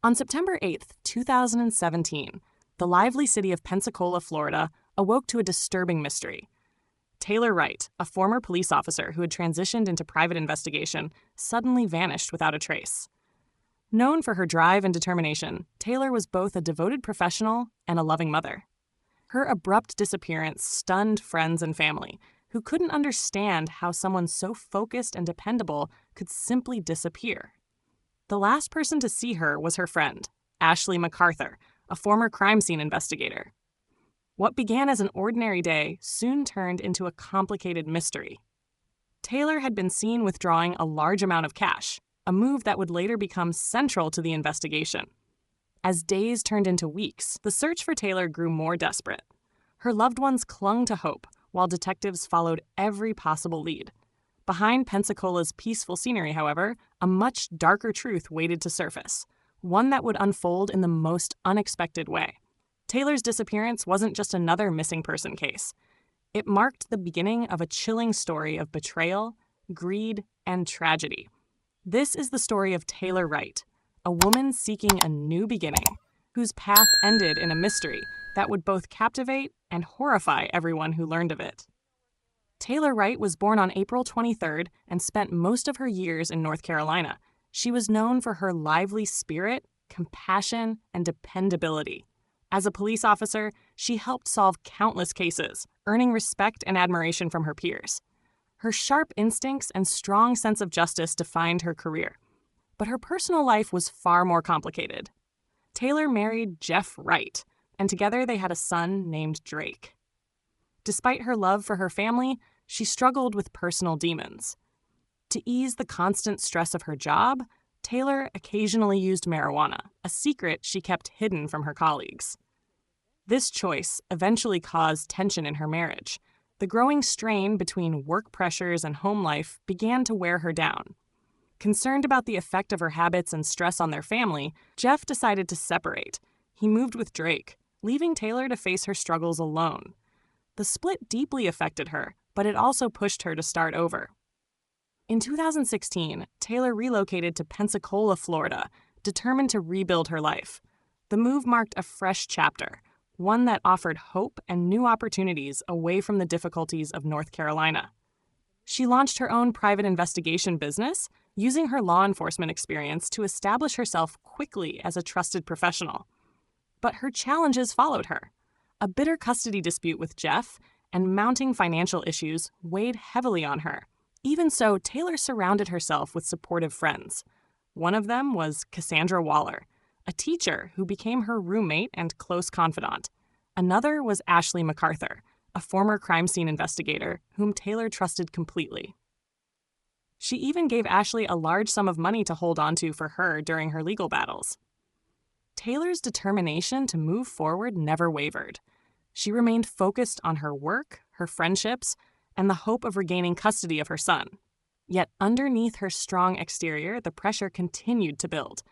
On September 8, 2017, the lively city of Pensacola, Florida, awoke to a disturbing mystery. Taylor Wright, a former police officer who had transitioned into private investigation, suddenly vanished without a trace. Known for her drive and determination, Taylor was both a devoted professional and a loving mother. Her abrupt disappearance stunned friends and family, who couldn't understand how someone so focused and dependable could simply disappear. The last person to see her was her friend, Ashley McArthur, a former crime scene investigator. What began as an ordinary day soon turned into a complicated mystery. Taylor had been seen withdrawing a large amount of cash, a move that would later become central to the investigation. As days turned into weeks, the search for Taylor grew more desperate. Her loved ones clung to hope, while detectives followed every possible lead. Behind Pensacola's peaceful scenery, however, a much darker truth waited to surface, one that would unfold in the most unexpected way. Taylor's disappearance wasn't just another missing person case. It marked the beginning of a chilling story of betrayal, greed, and tragedy. This is the story of Taylor Wright, a woman seeking a new beginning, whose path ended in a mystery that would both captivate and horrify everyone who learned of it. Taylor Wright was born on April 23rd and spent most of her years in North Carolina. She was known for her lively spirit, compassion, and dependability. As a police officer, she helped solve countless cases, earning respect and admiration from her peers. Her sharp instincts and strong sense of justice defined her career. But her personal life was far more complicated. Taylor married Jeff Wright, and together they had a son named Drake. Despite her love for her family, she struggled with personal demons. To ease the constant stress of her job, Taylor occasionally used marijuana, a secret she kept hidden from her colleagues. This choice eventually caused tension in her marriage. The growing strain between work pressures and home life began to wear her down. Concerned about the effect of her habits and stress on their family, Jeff decided to separate. He moved with Drake, leaving Taylor to face her struggles alone. The split deeply affected her, but it also pushed her to start over. In 2016, Taylor relocated to Pensacola, Florida, determined to rebuild her life. The move marked a fresh chapter, one that offered hope and new opportunities away from the difficulties of North Carolina. She launched her own private investigation business, using her law enforcement experience to establish herself quickly as a trusted professional. But her challenges followed her. A bitter custody dispute with Jeff and mounting financial issues weighed heavily on her. Even so, Taylor surrounded herself with supportive friends. One of them was Cassandra Waller, a teacher who became her roommate and close confidant. Another was Ashley McArthur, a former crime scene investigator whom Taylor trusted completely. She even gave Ashley a large sum of money to hold onto for her during her legal battles. Taylor's determination to move forward never wavered. She remained focused on her work, her friendships, and the hope of regaining custody of her son. Yet underneath her strong exterior, the pressure continued to build.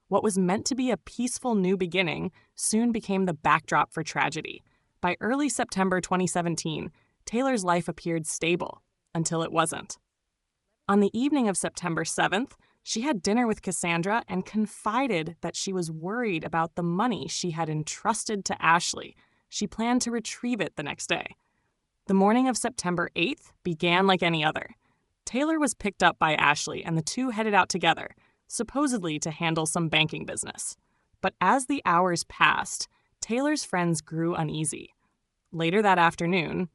What was meant to be a peaceful new beginning soon became the backdrop for tragedy. By early September 2017, Taylor's life appeared stable, until it wasn't. On the evening of September 7th, she had dinner with Cassandra and confided that she was worried about the money she had entrusted to Ashley. She planned to retrieve it the next day. The morning of September 8th began like any other. Taylor was picked up by Ashley, and the two headed out together, supposedly to handle some banking business. But as the hours passed, Taylor's friends grew uneasy. Later that afternoon,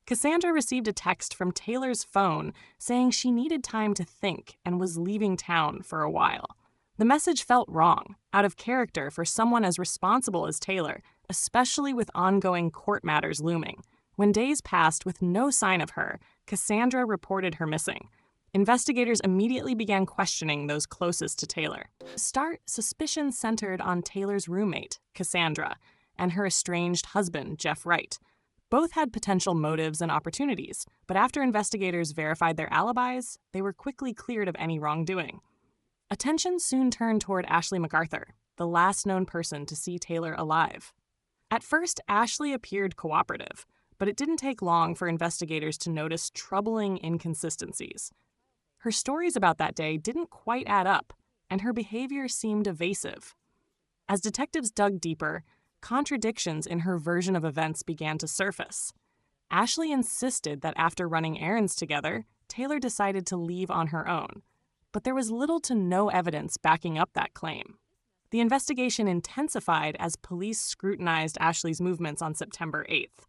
Cassandra received a text from Taylor's phone saying she needed time to think and was leaving town for a while. The message felt wrong, out of character for someone as responsible as Taylor, especially with ongoing court matters looming. When days passed with no sign of her, Cassandra reported her missing. Investigators immediately began questioning those closest to Taylor. To start, suspicion centered on Taylor's roommate, Cassandra, and her estranged husband, Jeff Wright. Both had potential motives and opportunities, but after investigators verified their alibis, they were quickly cleared of any wrongdoing. Attention soon turned toward Ashley McArthur, the last known person to see Taylor alive. At first, Ashley appeared cooperative, but it didn't take long for investigators to notice troubling inconsistencies. Her stories about that day didn't quite add up, and her behavior seemed evasive. As detectives dug deeper, contradictions in her version of events began to surface. Ashley insisted that after running errands together, Taylor decided to leave on her own, but there was little to no evidence backing up that claim. The investigation intensified as police scrutinized Ashley's movements on September 8th.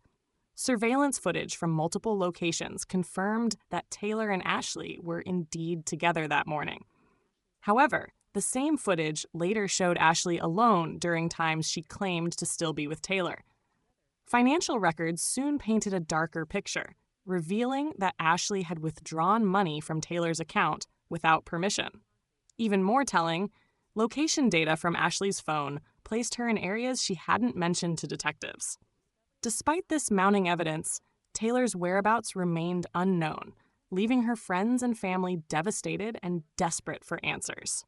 Surveillance footage from multiple locations confirmed that Taylor and Ashley were indeed together that morning. However, the same footage later showed Ashley alone during times she claimed to still be with Taylor. Financial records soon painted a darker picture, revealing that Ashley had withdrawn money from Taylor's account without permission. Even more telling, location data from Ashley's phone placed her in areas she hadn't mentioned to detectives. Despite this mounting evidence, Taylor's whereabouts remained unknown, leaving her friends and family devastated and desperate for answers.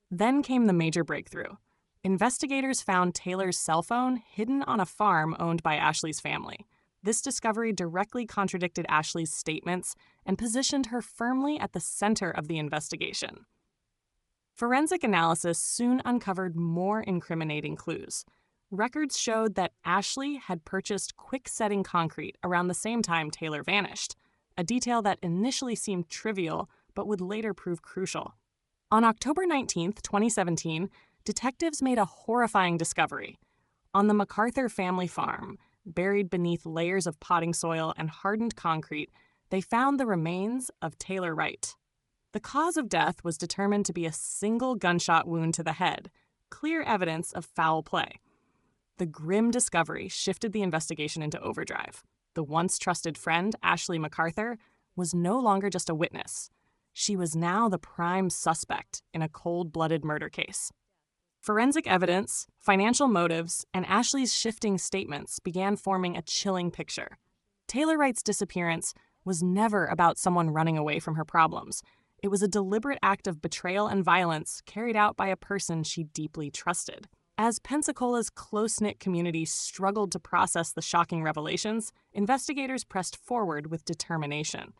Then came the major breakthrough. Investigators found Taylor's cell phone hidden on a farm owned by Ashley's family. This discovery directly contradicted Ashley's statements and positioned her firmly at the center of the investigation. Forensic analysis soon uncovered more incriminating clues. Records showed that Ashley had purchased quick-setting concrete around the same time Taylor vanished, a detail that initially seemed trivial but would later prove crucial. On October 19, 2017, detectives made a horrifying discovery. On the McArthur family farm, buried beneath layers of potting soil and hardened concrete, they found the remains of Taylor Wright. The cause of death was determined to be a single gunshot wound to the head, clear evidence of foul play. The grim discovery shifted the investigation into overdrive. The once trusted friend, Ashley McArthur, was no longer just a witness. She was now the prime suspect in a cold-blooded murder case. Forensic evidence, financial motives, and Ashley's shifting statements began forming a chilling picture. Taylor Wright's disappearance was never about someone running away from her problems. It was a deliberate act of betrayal and violence carried out by a person she deeply trusted. As Pensacola's close-knit community struggled to process the shocking revelations, investigators pressed forward with determination.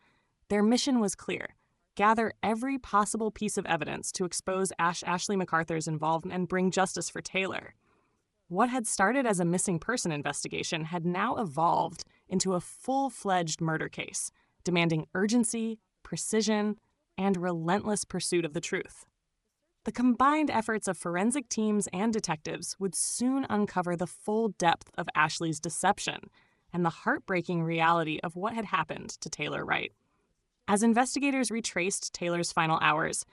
Their mission was clear: gather every possible piece of evidence to expose Ashley McArthur's involvement and bring justice for Taylor. What had started as a missing person investigation had now evolved into a full-fledged murder case, demanding urgency, precision, and relentless pursuit of the truth. The combined efforts of forensic teams and detectives would soon uncover the full depth of Ashley's deception and the heartbreaking reality of what had happened to Taylor Wright. As investigators retraced Taylor's final hours,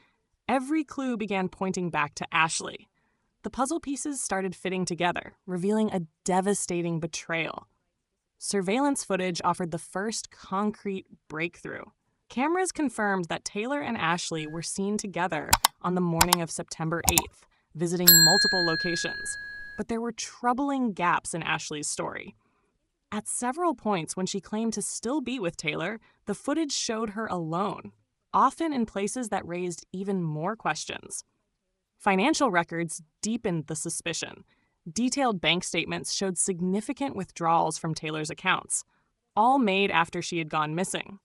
every clue began pointing back to Ashley. The puzzle pieces started fitting together, revealing a devastating betrayal. Surveillance footage offered the first concrete breakthrough. Cameras confirmed that Taylor and Ashley were seen together on the morning of September 8th, visiting multiple locations. But there were troubling gaps in Ashley's story. At several points when she claimed to still be with Taylor, the footage showed her alone, often in places that raised even more questions. Financial records deepened the suspicion. Detailed bank statements showed significant withdrawals from Taylor's accounts, all made after she had gone missing.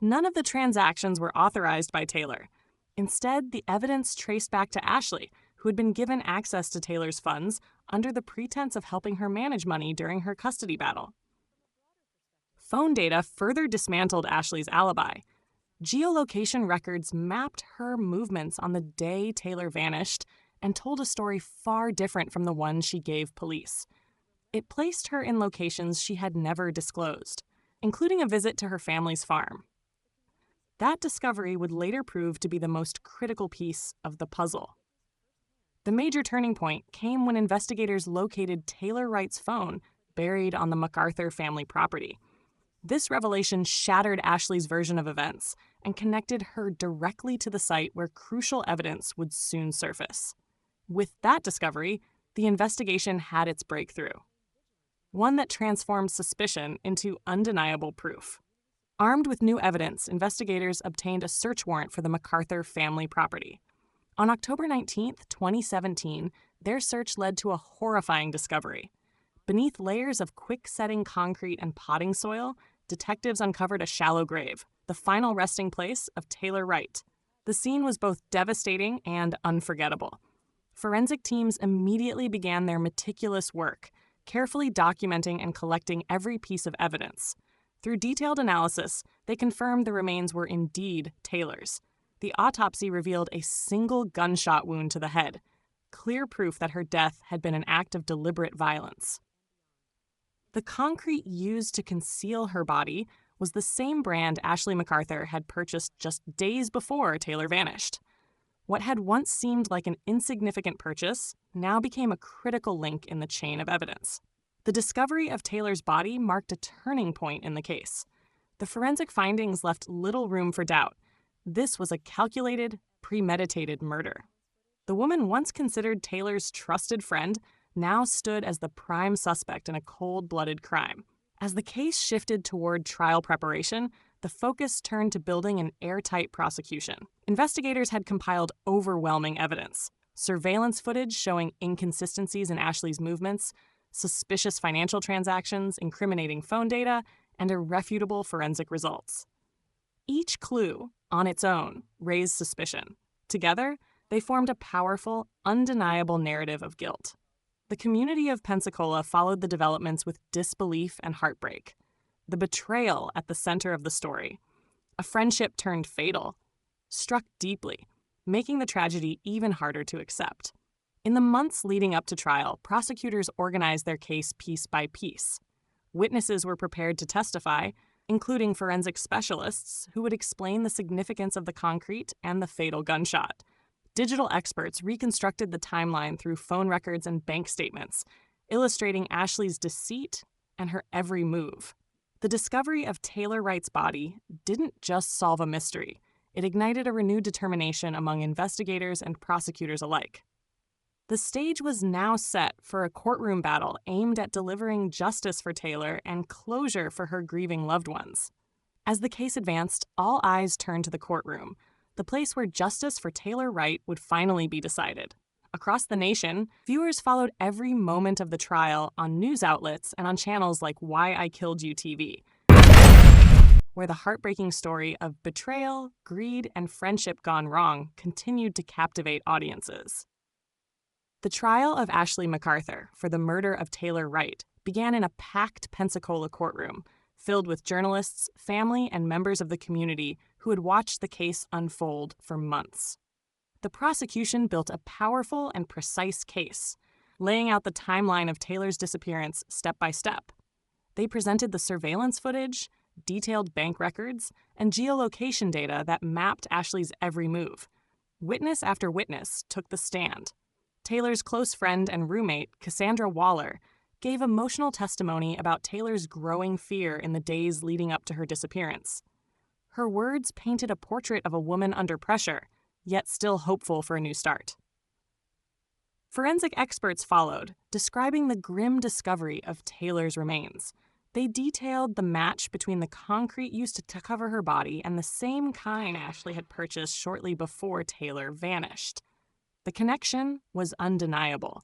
None of the transactions were authorized by Taylor. Instead, the evidence traced back to Ashley, who had been given access to Taylor's funds under the pretense of helping her manage money during her custody battle. Phone data further dismantled Ashley's alibi. Geolocation records mapped her movements on the day Taylor vanished and told a story far different from the one she gave police. It placed her in locations she had never disclosed, including a visit to her family's farm. That discovery would later prove to be the most critical piece of the puzzle. The major turning point came when investigators located Taylor Wright's phone buried on the McArthur family property. This revelation shattered Ashley's version of events and connected her directly to the site where crucial evidence would soon surface. With that discovery, the investigation had its breakthrough, one that transformed suspicion into undeniable proof. Armed with new evidence, investigators obtained a search warrant for the McArthur family property. On October 19, 2017, their search led to a horrifying discovery. Beneath layers of quick-setting concrete and potting soil, detectives uncovered a shallow grave, the final resting place of Taylor Wright. The scene was both devastating and unforgettable. Forensic teams immediately began their meticulous work, carefully documenting and collecting every piece of evidence. Through detailed analysis, they confirmed the remains were indeed Taylor's. The autopsy revealed a single gunshot wound to the head, clear proof that her death had been an act of deliberate violence. The concrete used to conceal her body was the same brand Ashley McArthur had purchased just days before Taylor vanished. What had once seemed like an insignificant purchase now became a critical link in the chain of evidence. The discovery of Taylor's body marked a turning point in the case. The forensic findings left little room for doubt. This was a calculated, premeditated murder. The woman once considered Taylor's trusted friend now stood as the prime suspect in a cold-blooded crime. As the case shifted toward trial preparation, the focus turned to building an airtight prosecution. Investigators had compiled overwhelming evidence: surveillance footage showing inconsistencies in Ashley's movements, suspicious financial transactions, incriminating phone data, and irrefutable forensic results. Each clue, on its own, raised suspicion. Together, they formed a powerful, undeniable narrative of guilt. The community of Pensacola followed the developments with disbelief and heartbreak. The betrayal at the center of the story. A friendship turned fatal, struck deeply, making the tragedy even harder to accept. In the months leading up to trial, prosecutors organized their case piece by piece. Witnesses were prepared to testify, including forensic specialists who would explain the significance of the concrete and the fatal gunshot. Digital experts reconstructed the timeline through phone records and bank statements, illustrating Ashley's deceit and her every move. The discovery of Taylor Wright's body didn't just solve a mystery. It ignited a renewed determination among investigators and prosecutors alike. The stage was now set for a courtroom battle aimed at delivering justice for Taylor and closure for her grieving loved ones. As the case advanced, all eyes turned to the courtroom, the place where justice for Taylor Wright would finally be decided. Across the nation, viewers followed every moment of the trial on news outlets and on channels like Why I Killed You TV, where the heartbreaking story of betrayal, greed, and friendship gone wrong continued to captivate audiences. The trial of Ashley McArthur for the murder of Taylor Wright began in a packed Pensacola courtroom, filled with journalists, family, and members of the community who had watched the case unfold for months. The prosecution built a powerful and precise case, laying out the timeline of Taylor's disappearance step by step. They presented the surveillance footage, detailed bank records, and geolocation data that mapped Ashley's every move. Witness after witness took the stand. Taylor's close friend and roommate, Cassandra gave emotional testimony about Taylor's growing fear in the days leading up to her disappearance. Her words painted a portrait of a woman under pressure, yet still hopeful for a new start. Forensic experts followed, describing the grim discovery of Taylor's remains. They detailed the match between the concrete used to cover her body and the same kind Ashley had purchased shortly before Taylor vanished. The connection was undeniable.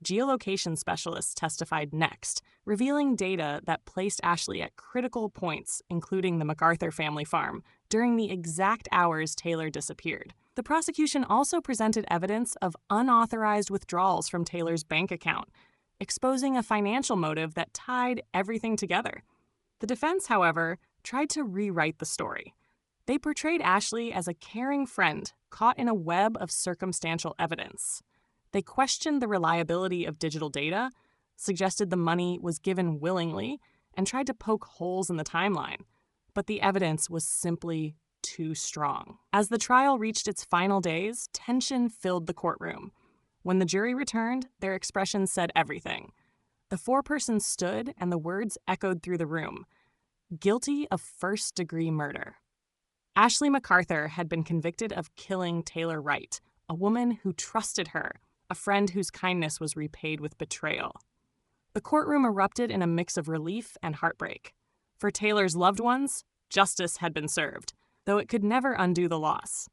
Geolocation specialists testified next, revealing data that placed Ashley at critical points, including the McArthur family farm, during the exact hours Taylor disappeared. The prosecution also presented evidence of unauthorized withdrawals from Taylor's bank account, exposing a financial motive that tied everything together. The defense, however, tried to rewrite the story. They portrayed Ashley as a caring friend caught in a web of circumstantial evidence. They questioned the reliability of digital data, suggested the money was given willingly, and tried to poke holes in the timeline. But the evidence was simply too strong. As the trial reached its final days, tension filled the courtroom. When the jury returned, their expressions said everything. The foreperson stood, and the words echoed through the room: guilty of first-degree murder. Ashley McArthur had been convicted of killing Taylor Wright, a woman who trusted her, a friend whose kindness was repaid with betrayal. The courtroom erupted in a mix of relief and heartbreak. For Taylor's loved ones, justice had been served, though it could never undo the loss.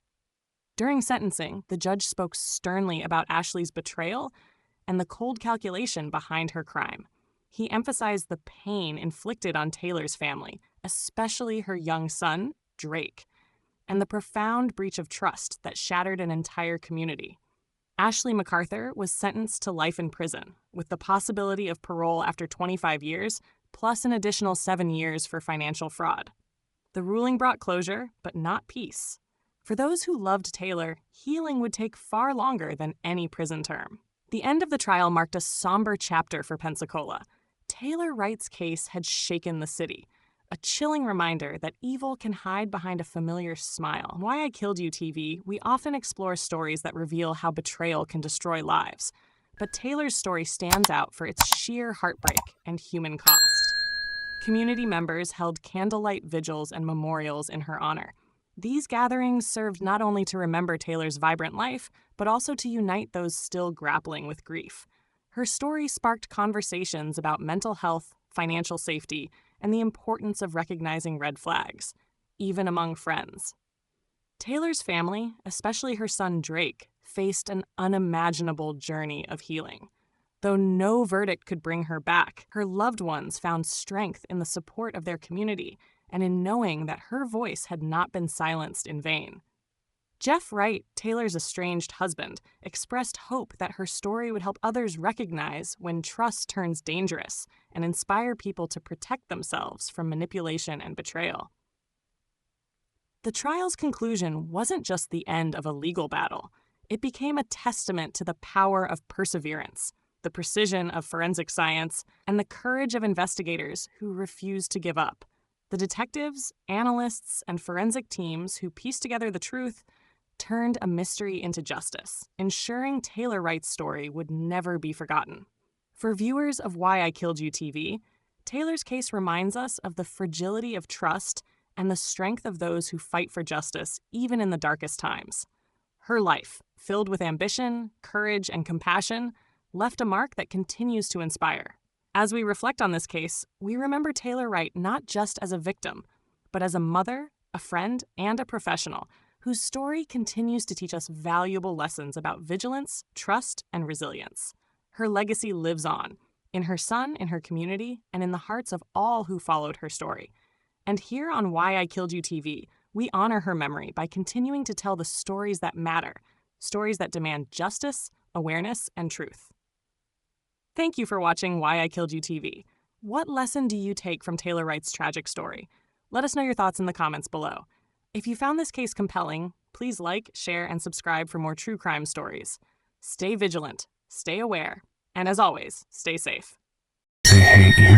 During sentencing, the judge spoke sternly about Ashley's betrayal and the cold calculation behind her crime. He emphasized the pain inflicted on Taylor's family, especially her young son, Drake, and the profound breach of trust that shattered an entire community. Ashley McArthur was sentenced to life in prison, with the possibility of parole after 25 years, plus an additional 7 years for financial fraud. The ruling brought closure, but not peace. For those who loved Taylor, healing would take far longer than any prison term. The end of the trial marked a somber chapter for Pensacola. Taylor Wright's case had shaken the city, a chilling reminder that evil can hide behind a familiar smile. On Why I Killed You TV, we often explore stories that reveal how betrayal can destroy lives. But Taylor's story stands out for its sheer heartbreak and human cost. Community members held candlelight vigils and memorials in her honor. These gatherings served not only to remember Taylor's vibrant life, but also to unite those still grappling with grief. Her story sparked conversations about mental health, financial safety, and the importance of recognizing red flags, even among friends. Taylor's family, especially her son Drake, faced an unimaginable journey of healing. Though no verdict could bring her back, her loved ones found strength in the support of their community and in knowing that her voice had not been silenced in vain. Jeff Wright, Taylor's estranged husband, expressed hope that her story would help others recognize when trust turns dangerous and inspire people to protect themselves from manipulation and betrayal. The trial's conclusion wasn't just the end of a legal battle. It became a testament to the power of perseverance, the precision of forensic science, and the courage of investigators who refused to give up. The detectives, analysts, and forensic teams who pieced together the truth turned a mystery into justice, ensuring Taylor Wright's story would never be forgotten. For viewers of Why I Killed You TV, Taylor's case reminds us of the fragility of trust and the strength of those who fight for justice even in the darkest times. Her life, filled with ambition, courage, and compassion, left a mark that continues to inspire. As we reflect on this case, we remember Taylor Wright not just as a victim, but as a mother, a friend, and a professional whose story continues to teach us valuable lessons about vigilance, trust, and resilience. Her legacy lives on, in her son, in her community, and in the hearts of all who followed her story. And here on Why I Killed You TV, we honor her memory by continuing to tell the stories that matter, stories that demand justice, awareness, and truth. Thank you for watching Why I Killed You TV. What lesson do you take from Taylor Wright's tragic story? Let us know your thoughts in the comments below. If you found this case compelling, please like, share, and subscribe for more true crime stories. Stay vigilant, stay aware, and as always, stay safe. They hate you.